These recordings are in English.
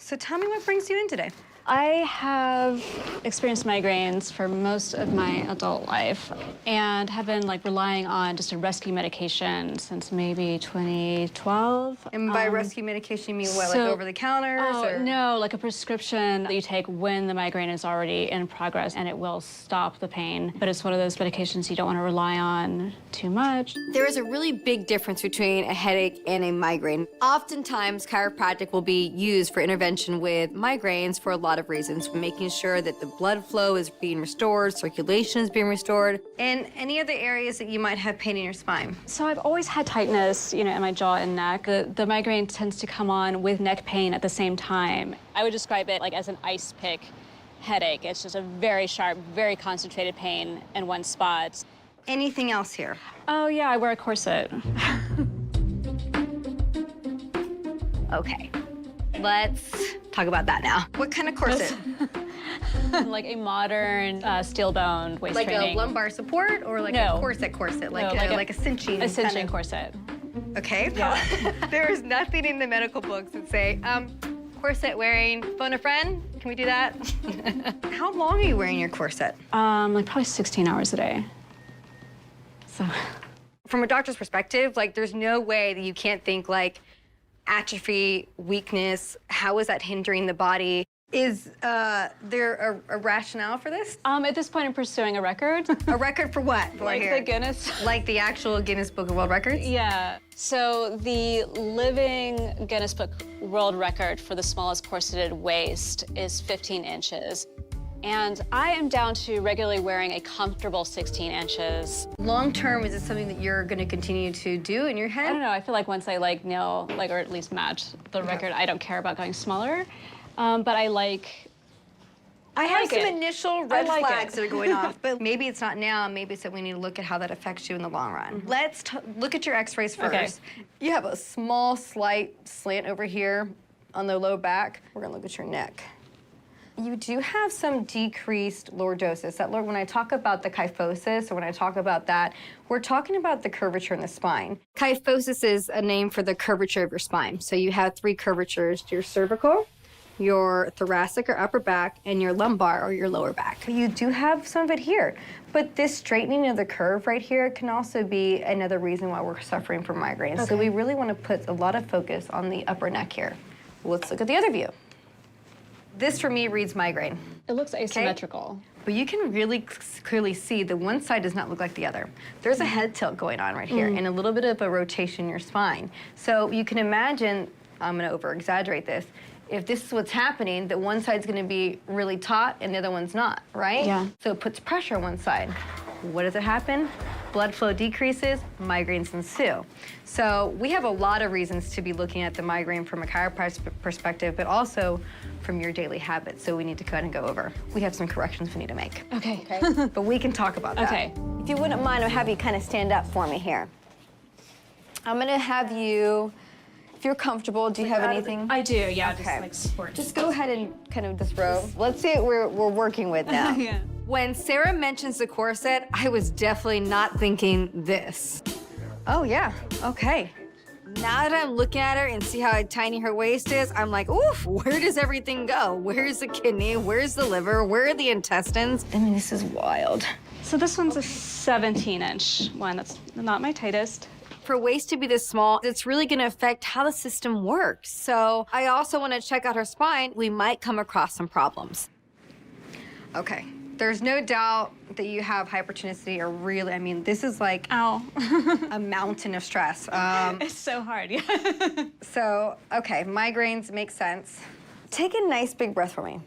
So tell me what brings you in today. I have experienced migraines for most of my adult life and have been relying on just a rescue medication since maybe 2012. And by rescue medication, you mean what, like over the counters? Oh, no, like a prescription that you take when the migraine is already in progress and it will stop the pain. But it's one of those medications you don't want to rely on too much. There is a really big difference between a headache and a migraine. Oftentimes, chiropractic will be used for intervention with migraines for a lot of reasons, making sure that the blood flow is being restored, circulation is being restored. And any other areas that you might have pain in your spine? So I've always had tightness, in my jaw and neck. The migraine tends to come on with neck pain at the same time. I would describe it as an ice pick headache. It's just a very sharp, very concentrated pain in one spot. Anything else here? Oh, yeah, I wear a corset. Okay, let's talk about that now. What kind of corset? Like a modern steel-boned waist like training. a lumbar support or like a corset, like a cinching? A cinching corset. Okay. Yeah. There is nothing in the medical books that say, corset wearing, phone a friend? Can we do that? How long are you wearing your corset? Probably 16 hours a day. So. From a doctor's perspective, there's no way that you can't think atrophy, weakness, how is that hindering the body? Is there a rationale for this? At this point, I'm pursuing a record. A record for what? The Guinness. Like the actual Guinness Book of World Records? Yeah. So the living Guinness Book World Record for the smallest corseted waist is 15 inches. And I am down to regularly wearing a comfortable 16 inches. Long term, is it something that you're going to continue to do in your head? I don't know. I feel like once I nail, or at least match the record, I don't care about going smaller. But I have some initial red flags it. that are going off, but maybe it's not now. Maybe it's that we need to look at how that affects you in the long run. Let's look at your x-rays first. Okay. You have a small, slight slant over here on the low back. We're going to look at your neck. You do have some decreased lordosis. When I talk about the kyphosis, or when I talk about that, we're talking about the curvature in the spine. Kyphosis is a name for the curvature of your spine. So you have 3 curvatures: your cervical, your thoracic or upper back, and your lumbar or your lower back. You do have some of it here, but this straightening of the curve right here can also be another reason why we're suffering from migraines. Okay. So we really want to put a lot of focus on the upper neck here. Let's look at the other view. This, for me, reads migraine. It looks asymmetrical. Okay? But you can really clearly see that one side does not look like the other. There's a head tilt going on right here and a little bit of a rotation in your spine. So you can imagine, I'm going to over-exaggerate this, if this is what's happening, that one side's going to be really taut and the other one's not, right? Yeah. So it puts pressure on one side. What does it happen? Blood flow decreases, migraines ensue. So we have a lot of reasons to be looking at the migraine from a chiropractic perspective, but also from your daily habits. So we need to kind of go over. We have some corrections we need to make. Okay. But we can talk about that. Okay. If you wouldn't mind, I'll have you kind of stand up for me here. I'm going to have you, if you're comfortable, do you have anything? I do, yeah. Okay. Just support. Just go ahead and kind of this row. Let's see what we're working with now. Yeah. When Sarah mentions the corset, I was definitely not thinking this. Oh, yeah. Okay. Now that I'm looking at her and see how tiny her waist is, I'm like, oof, where does everything go? Where's the kidney? Where's the liver? Where are the intestines? I mean, this is wild. So this one's a 17-inch one. That's not my tightest. For a waist to be this small, it's really gonna affect how the system works. So I also wanna check out her spine. We might come across some problems. Okay. There's no doubt that you have hypertonicity, or really, I mean, this is like Ow. a mountain of stress. It's so hard, yeah. So, okay, migraines make sense. Take a nice big breath for me.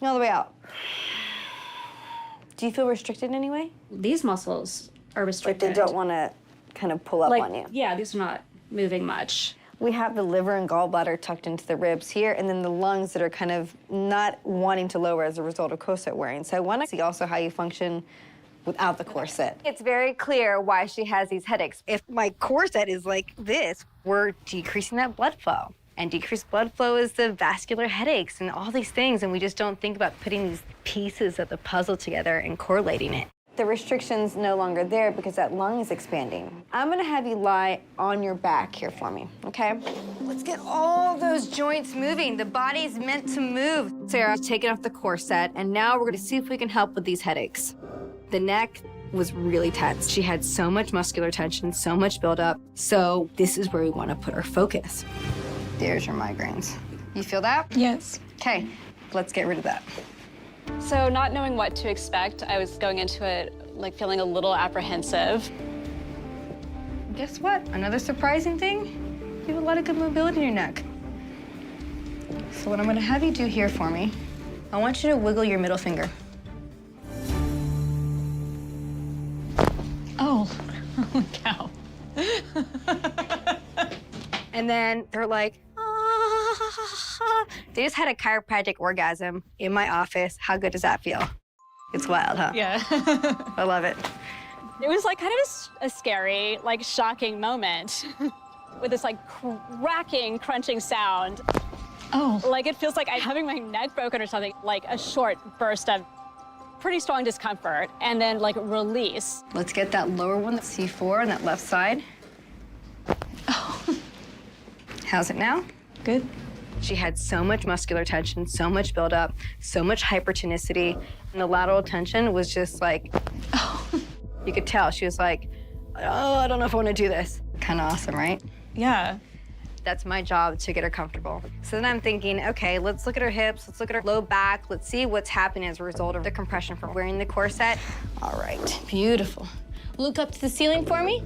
All the way out. Do you feel restricted in any way? These muscles are Like restricted. they don't want to kind of pull up on you? Yeah, these are not moving much. We have the liver and gallbladder tucked into the ribs here, and then the lungs that are kind of not wanting to lower as a result of corset wearing. So I want to see also how you function without the corset. It's very clear why she has these headaches. If my corset is like this, we're decreasing that blood flow. And decreased blood flow is the vascular headaches and all these things, and we just don't think about putting these pieces of the puzzle together and correlating it. The restriction's no longer there because that lung is expanding. I'm gonna have you lie on your back here for me, okay? Let's get all those joints moving. The body's meant to move. Sarah's taken off the corset, and now we're gonna see if we can help with these headaches. The neck was really tense. She had so much muscular tension, so much buildup. So this is where we wanna put our focus. There's your migraines. You feel that? Yes. Okay, let's get rid of that. So not knowing what to expect, I was going into it like feeling a little apprehensive. Guess what? Another surprising thing? You have a lot of good mobility in your neck. So what I'm gonna have you do here for me, I want you to wiggle your middle finger. Oh, holy cow. And then they're like, ah. They just had a chiropractic orgasm in my office. How good does that feel? It's wild, huh? Yeah. I love it. It was like kind of a scary, like shocking moment with this like cracking, crunching sound. Oh. Like it feels like I'm having my neck broken or something, like a short burst of pretty strong discomfort and then like release. Let's get that lower one, C4 on that left side. Oh. How's it now? Good. She had so much muscular tension, so much buildup, so much hypertonicity, and the lateral tension was just like, Oh. You could tell. She was like, oh, I don't know if I want to do this. Kind of awesome, right? Yeah. That's my job, to get her comfortable. So then I'm thinking, okay, let's look at her hips, let's look at her low back, let's see what's happening as a result of the compression from wearing the corset. All right, beautiful. Look up to the ceiling for me.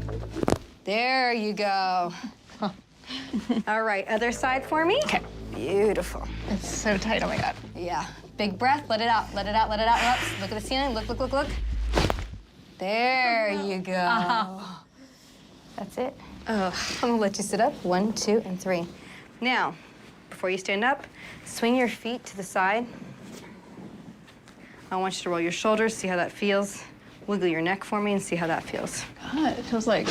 There you go. All right, other side for me. Okay, beautiful. It's so tight, oh my God. Yeah, big breath, let it out, let it out, let it out. Oops. Look at the ceiling, look, look, look, look. There you go. That's it. I'm gonna let you sit up. 1, 2, and 3. Now, before you stand up, swing your feet to the side. I want you to roll your shoulders, see how that feels. Wiggle your neck for me and see how that feels. God, it feels like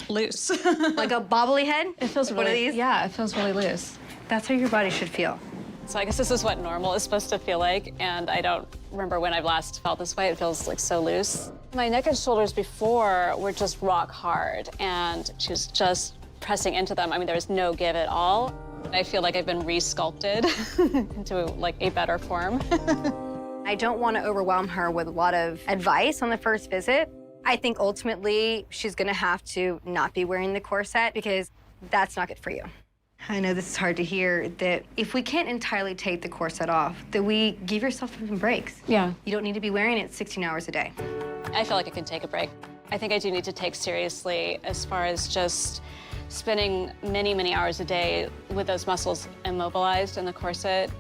loose. Like a bobbly head? It feels Like really, one of these? yeah, it feels really loose. That's how your body should feel. So I guess this is what normal is supposed to feel like, and I don't remember when I've last felt this way. It feels like so loose. My neck and shoulders before were just rock hard, and she was just pressing into them. I mean, there was no give at all. I feel like I've been re-sculpted into like a better form. I don't want to overwhelm her with a lot of advice on the first visit. I think ultimately she's going to have to not be wearing the corset because that's not good for you. I know this is hard to hear, that if we can't entirely take the corset off, that we give yourself some breaks. Yeah. You don't need to be wearing it 16 hours a day. I feel like I can take a break. I think I do need to take seriously as far as just spending many, many hours a day with those muscles immobilized in the corset.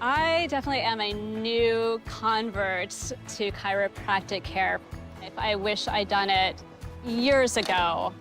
I definitely am a new convert to chiropractic care. I wish I'd done it years ago.